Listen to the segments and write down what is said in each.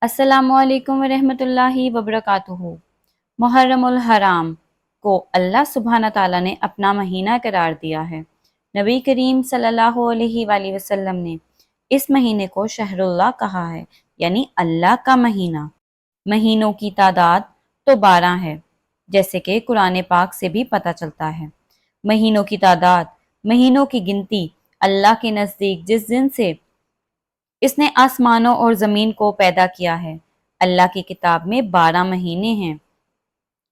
अस्सलामु अलैकुम वरहमतुल्लाहि वबरकातुहू। मुहर्रमुल हराम को अल्लाह सुब्हाना ताला ने अपना महीना करार दिया है। नबी करीम सल्लल्लाहु अलैहि वसल्लम ने इस महीने को शहरुल्लाह कहा है, यानी अल्लाह का महीना। महीनों की तादाद तो 12 है, जैसे कि कुरान पाक से भी पता चलता है। महीनों की तादाद, महीनों की गिनती अल्लाह के नज़दीक जिस दिन से इसने आसमानों और ज़मीन को पैदा किया है, अल्लाह की किताब में 12 महीने हैं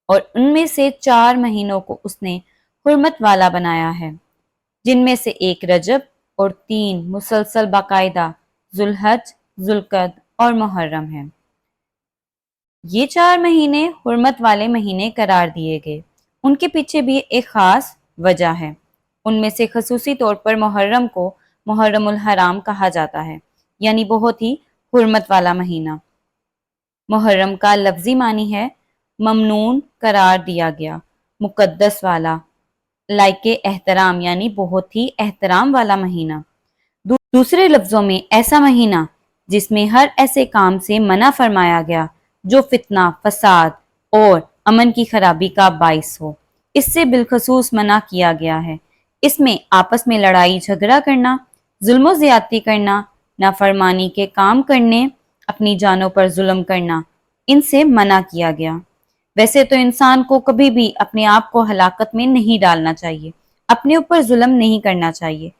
और उनमें से 4 महीनों को उसने हुर्मत वाला बनाया है, जिनमें से एक रजब और 3 मुसलसल बाकायदा जुल्हज, जुल्कद और मुहर्रम हैं। ये 4 महीने हुर्मत वाले महीने करार दिए गए। उनके पीछे भी एक ख़ास वजह है। उनमें से खसूसी तौर पर मुहर्रम को मुहर्रमुल हराम कहा जाता है, यानी बहुत ही हुर्मत वाला महीना। मुहर्रम का लफ्जी मानी है ममनून करार दिया गया, मुकद्दस वाला, लायके एहतराम यानी बहुत ही एहतराम वाला महीना। दूसरे लफ्जों में ऐसा महीना जिसमें हर ऐसे काम से मना फरमाया गया जो फितना, फसाद और अमन की खराबी का बाइस हो, इससे बिलखसूस मना किया गया है। इसमें आपस में लड़ाई झगड़ा करना, जुल्म ज़्यादती करना, नाफरमानी के काम करने, अपनी जानों पर जुल्म करना, इनसे मना किया गया। वैसे तो इंसान को कभी भी अपने आप को हलाकत में नहीं डालना चाहिए, अपने ऊपर जुल्म नहीं करना चाहिए,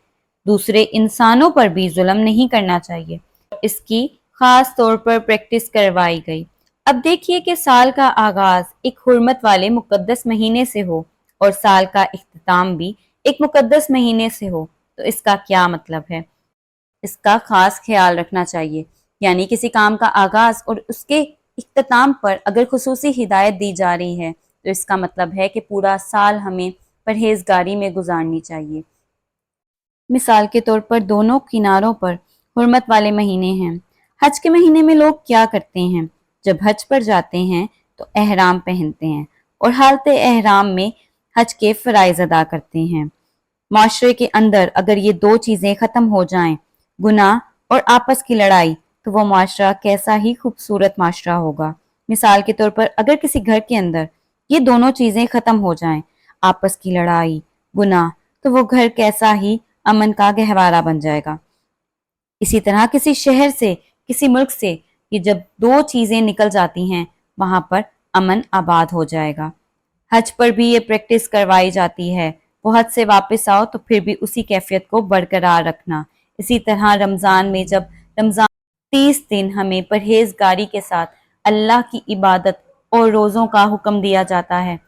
दूसरे इंसानों पर भी जुल्म नहीं करना चाहिए। इसकी खास तौर पर प्रैक्टिस करवाई गई। अब देखिए कि साल का आगाज एक हुर्मत वाले मुकद्दस महीने से हो और साल का इख्तिताम भी एक मुकद्दस महीने से हो, तो इसका क्या मतलब है। इसका खास ख्याल रखना चाहिए, यानी किसी काम का आगाज और उसके इख्तिताम पर अगर खुसूसी हिदायत दी जा रही है, तो इसका मतलब है कि पूरा साल हमें परहेजगारी में गुजारनी चाहिए। मिसाल के तौर पर दोनों किनारों पर हुर्मत वाले महीने हैं। हज के महीने में लोग क्या करते हैं, जब हज पर जाते हैं तो एहराम पहनते हैं और हालत एहराम में हज के फ़राइज़ अदा करते हैं। माशरे के अंदर अगर ये दो चीज़ें ख़त्म हो जाएं, गुनाह और आपस की लड़ाई, तो वो माशरा कैसा ही खूबसूरत माशरा होगा। मिसाल के तौर पर अगर किसी घर के अंदर ये दोनों चीज़ें ख़त्म हो जाएं, आपस की लड़ाई, गुनाह, तो वो घर कैसा ही अमन का गहवारा बन जाएगा। इसी तरह किसी शहर से, किसी मुल्क से ये जब दो चीज़ें निकल जाती हैं, वहाँ पर अमन आबाद हो जाएगा। हज पर भी ये प्रैक्टिस करवाई जाती है। वो हज से वापस आओ तो फिर भी उसी कैफियत को बरकरार रखना। इसी तरह रमज़ान में जब रमज़ान 30 दिन हमें परहेजगारी के साथ अल्लाह की इबादत और रोज़ों का हुक्म दिया जाता है,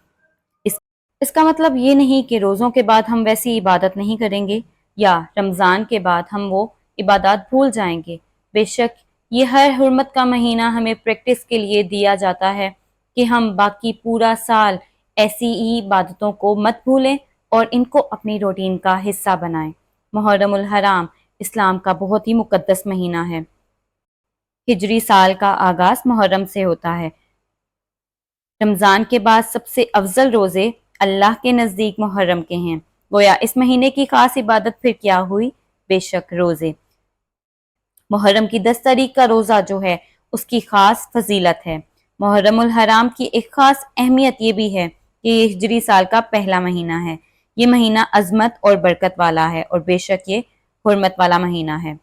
इसका मतलब ये नहीं कि रोज़ों के बाद हम वैसी इबादत नहीं करेंगे या रमज़ान के बाद हम वो इबादत भूल जाएंगे। बेशक ये हर हुर्मत का महीना हमें प्रैक्टिस के लिए दिया जाता है कि हम बाकी पूरा साल ऐसी ही इबादतों को मत भूलें और इनको अपनी रूटीन का हिस्सा बनाएं। मुहर्रमुल हराम इस्लाम का बहुत ही मुकद्दस महीना है। हिजरी साल का आगाज मुहर्रम से होता है। रमज़ान के बाद सबसे अफजल रोज़े अल्लाह के नज़दीक मुहर्रम के हैं। गोया इस महीने की खास इबादत फिर क्या हुई, बेशक रोज़े। मुहर्रम की 10 तारीख का रोज़ा जो है उसकी खास फजीलत है। मुहर्रमुल हराम की एक खास अहमियत ये भी है कि ये हिजरी साल का पहला महीना है। ये महीना अजमत और बरकत वाला है और बेशक ये हुर्मत वाला महीना है।